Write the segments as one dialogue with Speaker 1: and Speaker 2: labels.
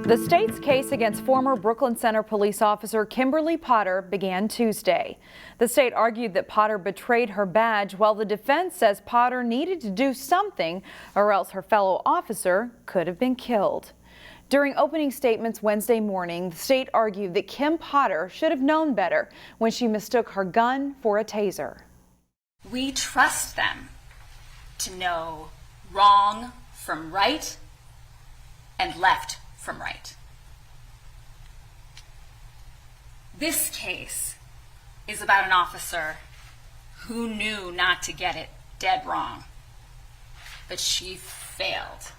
Speaker 1: The state's case against former Brooklyn Center police officer Kimberly Potter began Tuesday. The state argued that Potter betrayed her badge, while the defense says Potter needed to do something or else her fellow officer could have been killed. During opening statements Wednesday morning, the state argued that Kim Potter should have known better when she mistook her gun for a taser.
Speaker 2: We trust them to know wrong from right and left from right. This case is about an officer who knew not to get it dead wrong, but she failed.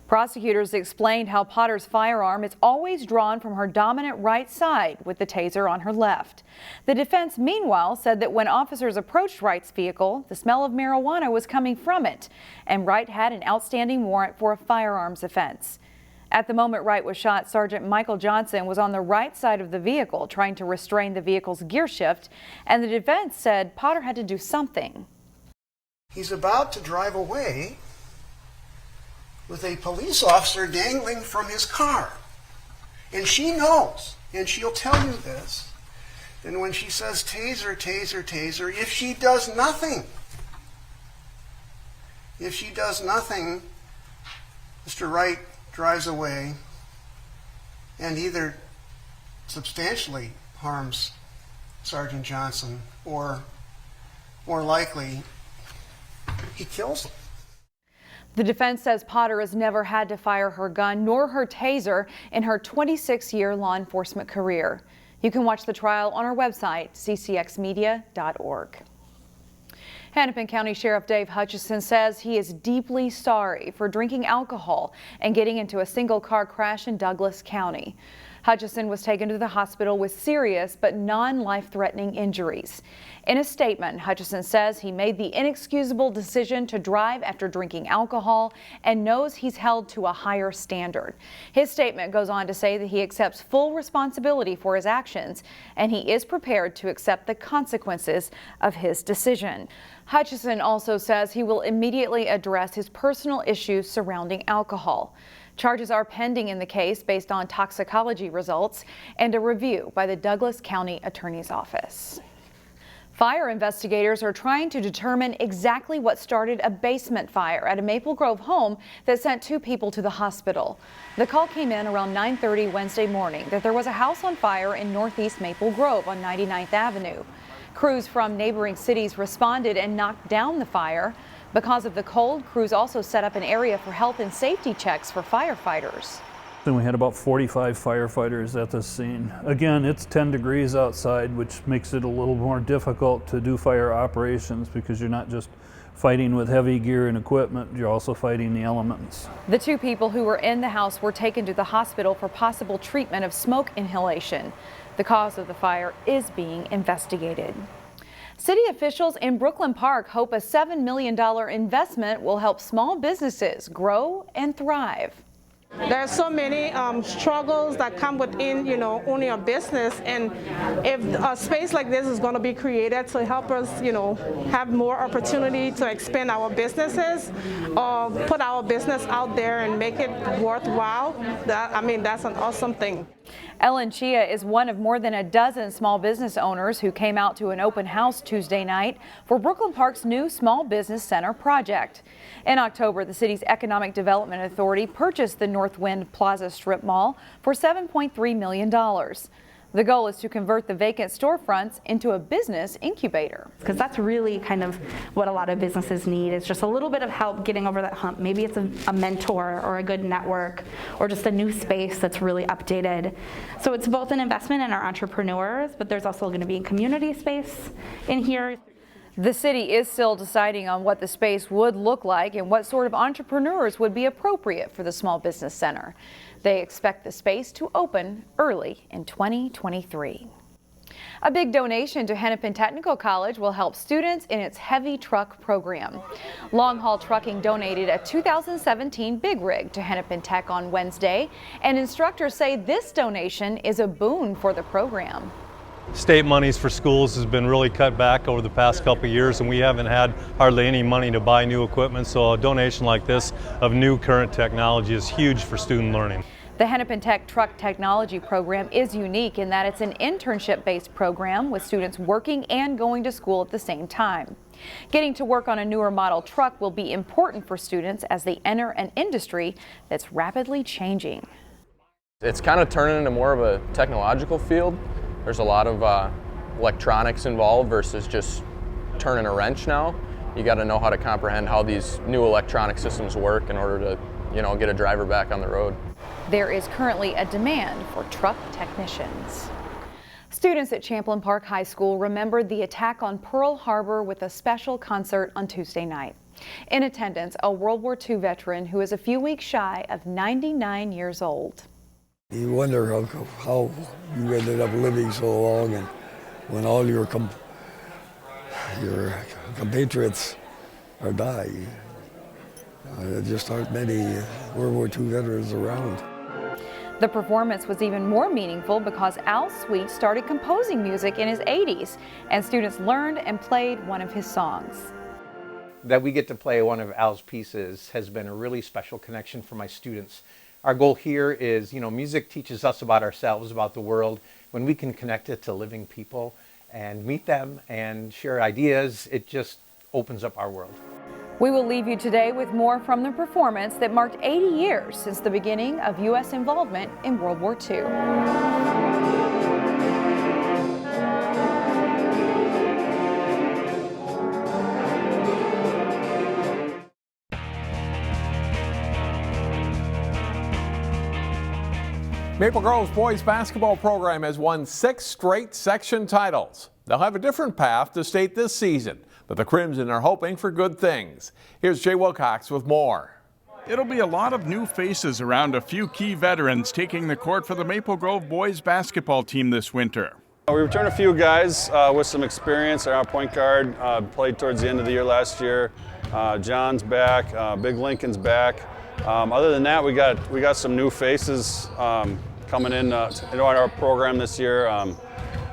Speaker 1: Prosecutors explained how Potter's firearm is always drawn from her dominant right side with the taser on her left. The defense, meanwhile, said that when officers approached Wright's vehicle, the smell of marijuana was coming from it, and Wright had an outstanding warrant for a firearms offense. At the moment Wright was shot, Sergeant Michael Johnson was on the right side of the vehicle trying to restrain the vehicle's gear shift, and the defense said Potter had to do something.
Speaker 3: He's about to drive away with a police officer dangling from his car. And she knows, and she'll tell you this, and when she says taser, taser, taser, if she does nothing, Mr. Wright drives away and either substantially harms Sergeant Johnson or, more likely, he kills him.
Speaker 1: The defense says Potter has never had to fire her gun nor her taser in her 26-year law enforcement career. You can watch the trial on our website, ccxmedia.org. Hennepin County Sheriff Dave Hutchison says he is deeply sorry for drinking alcohol and getting into a single-car crash in Douglas County. Hutchison was taken to the hospital with serious but non-life-threatening injuries. In a statement, Hutchison says he made the inexcusable decision to drive after drinking alcohol and knows he's held to a higher standard. His statement goes on to say that he accepts full responsibility for his actions and he is prepared to accept the consequences of his decision. Hutchison also says he will immediately address his personal issues surrounding alcohol. Charges are pending in the case based on toxicology results and a review by the Douglas County Attorney's Office. Fire investigators are trying to determine exactly what started a basement fire at a Maple Grove home that sent 2 people to the hospital. The call came in around 9:30 Wednesday morning that there was a house on fire in northeast Maple Grove on 99th Avenue. Crews from neighboring cities responded and knocked down the fire. Because of the cold, crews also set up an area for health and safety checks for firefighters.
Speaker 4: Then we had about 45 firefighters at this scene. Again, it's 10 degrees outside, which makes it a little more difficult to do fire operations because you're not just fighting with heavy gear and equipment, you're also fighting the elements.
Speaker 1: The 2 people who were in the house were taken to the hospital for possible treatment of smoke inhalation. The cause of the fire is being investigated. City officials in Brooklyn Park hope a $7 million investment will help small businesses grow and thrive.
Speaker 5: There are so many struggles that come within, owning a business, and if a space like this is going to be created to help us, have more opportunity to expand our businesses, or put our business out there and make it worthwhile, that's an awesome thing.
Speaker 1: Ellen Chia is one of more than a dozen small business owners who came out to an open house Tuesday night for Brooklyn Park's new Small Business Center project. In October, the city's Economic Development Authority purchased the Northwind Plaza Strip Mall for $7.3 million. The goal is to convert the vacant storefronts into a business incubator.
Speaker 6: Because that's really kind of what a lot of businesses need, is just a little bit of help getting over that hump. Maybe it's a mentor or a good network or just a new space that's really updated. So it's both an investment in our entrepreneurs, but there's also going to be community space in here.
Speaker 1: The city is still deciding on what the space would look like and what sort of entrepreneurs would be appropriate for the Small Business Center. They expect the space to open early in 2023. A big donation to Hennepin Technical College will help students in its heavy truck program. Long Haul Trucking donated a 2017 Big Rig to Hennepin Tech on Wednesday, and instructors say this donation is a boon for the program.
Speaker 7: State monies for schools has been really cut back over the past couple of years, and we haven't had hardly any money to buy new equipment, so a donation like this of new current technology is huge for student learning.
Speaker 1: The Hennepin Tech Truck Technology Program is unique in that it's an internship-based program with students working and going to school at the same time. Getting to work on a newer model truck will be important for students as they enter an industry that's rapidly changing.
Speaker 8: It's kind of turning into more of a technological field. There's a lot of electronics involved versus just turning a wrench now. You got to know how to comprehend how these new electronic systems work in order to, get a driver back on the road.
Speaker 1: There is currently a demand for truck technicians. Students at Champlain Park High School remembered the attack on Pearl Harbor with a special concert on Tuesday night. In attendance, a World War II veteran who is a few weeks shy of 99 years old.
Speaker 9: You wonder how you ended up living so long, and when all your compatriots are dying. There just aren't many World War II veterans around.
Speaker 1: The performance was even more meaningful because Al Sweet started composing music in his 80s, and students learned and played one of his songs.
Speaker 10: That we get to play one of Al's pieces has been a really special connection for my students. Our goal here is, music teaches us about ourselves, about the world. When we can connect it to living people and meet them and share ideas, it just opens up our world.
Speaker 1: We will leave you today with more from the performance that marked 80 years since the beginning of U.S. involvement in World War II.
Speaker 11: Maple Grove's boys basketball program has won 6 straight section titles. They'll have a different path to state this season, but the Crimson are hoping for good things. Here's Jay Wilcox with more.
Speaker 12: It'll be a lot of new faces around a few key veterans taking the court for the Maple Grove boys basketball team this winter.
Speaker 13: We returned a few guys with some experience. Our point guard played towards the end of the year last year. John's back, Big Lincoln's back. Other than that, we got some new faces coming into our program this year.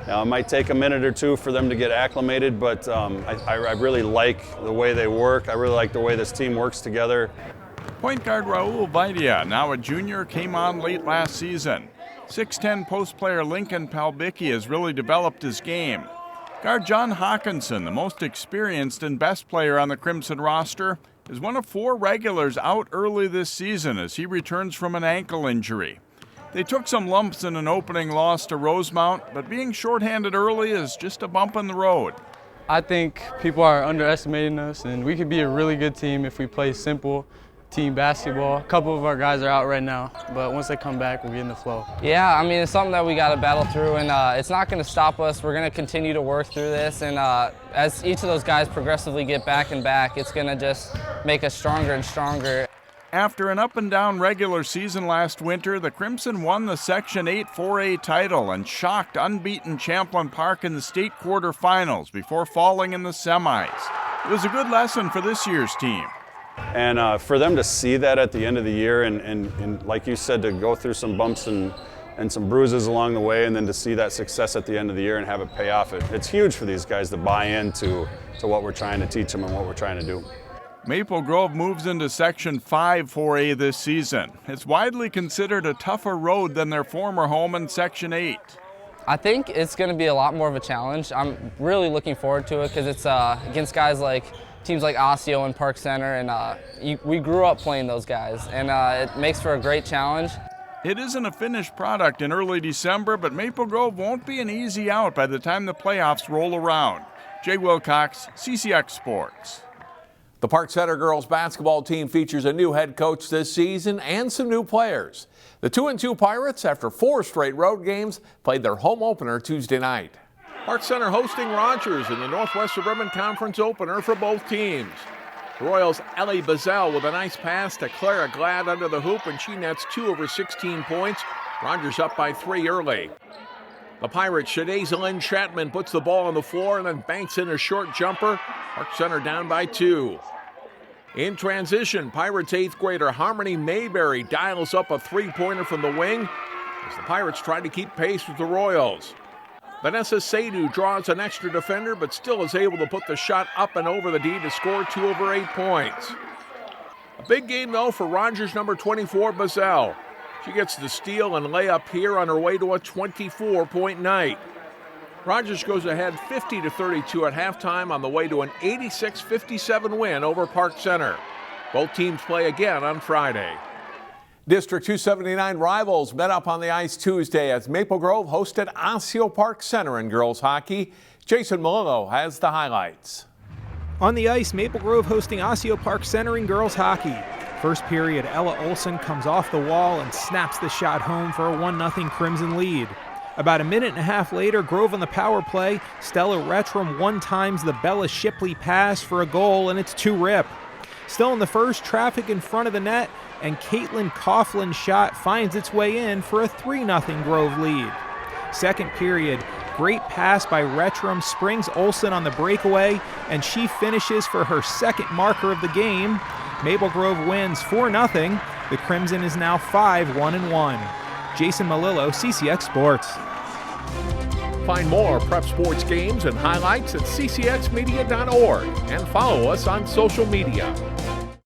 Speaker 13: It might take a minute or two for them to get acclimated, but I really like the way they work. I really like the way this team works together.
Speaker 12: Point guard Raul Vaidia, now a junior, came on late last season. 6'10" post player Lincoln Palbicki has really developed his game. Guard John Hawkinson, the most experienced and best player on the Crimson roster, is one of 4 regulars out early this season as he returns from an ankle injury. They took some lumps in an opening loss to Rosemount, but being shorthanded early is just a bump in the road.
Speaker 14: I think people are underestimating us, and we could be a really good team if we play simple team basketball. A couple of our guys are out right now, but once they come back, we'll get in the flow.
Speaker 15: Yeah, I mean, it's something that we got to battle through, and it's not going to stop us. We're going to continue to work through this, and as each of those guys progressively get back and back, it's going to just make us stronger and stronger.
Speaker 12: After an up-and-down regular season last winter, the Crimson won the Section 8 4A title and shocked unbeaten Champlain Park in the state quarterfinals before falling in the semis. It was a good lesson for this year's team.
Speaker 13: And for them to see that at the end of the year and like you said, to go through some bumps and some bruises along the way, and then to see that success at the end of the year and have it pay off, it's huge for these guys to buy into what we're trying to teach them and what we're trying to do.
Speaker 12: Maple Grove moves into Section 5 4A this season. It's widely considered a tougher road than their former home in Section 8.
Speaker 15: I think it's going to be a lot more of a challenge. I'm really looking forward to it because it's against guys like teams like Osseo and Park Center, and we grew up playing those guys, and it makes for a great challenge.
Speaker 12: It isn't a finished product in early December, but Maple Grove won't be an easy out by the time the playoffs roll around. Jay Wilcox, CCX Sports.
Speaker 11: The Park Center girls basketball team features a new head coach this season and some new players. The 2-2 Pirates, after 4 straight road games, played their home opener Tuesday night. Park Center hosting Rogers in the Northwest Suburban Conference opener for both teams. The Royals' Ellie Bazell with a nice pass to Clara Glad under the hoop, and she nets 2 over 16 points. Rogers up by 3 early. The Pirates' Shadaza Lynn Chapman puts the ball on the floor and then banks in a short jumper. Park Center down by 2. In transition, Pirates 8th grader Harmony Mayberry dials up a 3-pointer from the wing as the Pirates try to keep pace with the Royals. Vanessa Sadu draws an extra defender but still is able to put the shot up and over the D to score 2 over 8 points. A big game though for Rogers number 24 Bazell. She gets the steal and layup here on her way to a 24-point night. Rogers goes ahead 50-32 at halftime on the way to an 86-57 win over Park Center. Both teams play again on Friday. District 279 rivals met up on the ice Tuesday as Maple Grove hosted Osseo Park Center in girls hockey. Jason Malillo has the highlights.
Speaker 16: On the ice, Maple Grove hosting Osseo Park Center in girls hockey. First period, Ella Olson comes off the wall and snaps the shot home for a 1-0 Crimson lead. About a minute and a half later, Grove on the power play, Stella Retram one-times the Bella Shipley pass for a goal, and it's 2-rip. Still in the first, traffic in front of the net, and Caitlin Coughlin's shot finds its way in for a 3-0 Grove lead. Second period, great pass by Retram springs Olson on the breakaway, and she finishes for her second marker of the game. Maple Grove wins 4-0. The Crimson is now 5-1-1. Jason Malillo, CCX Sports.
Speaker 11: Find more prep sports games and highlights at ccxmedia.org and follow us on social media.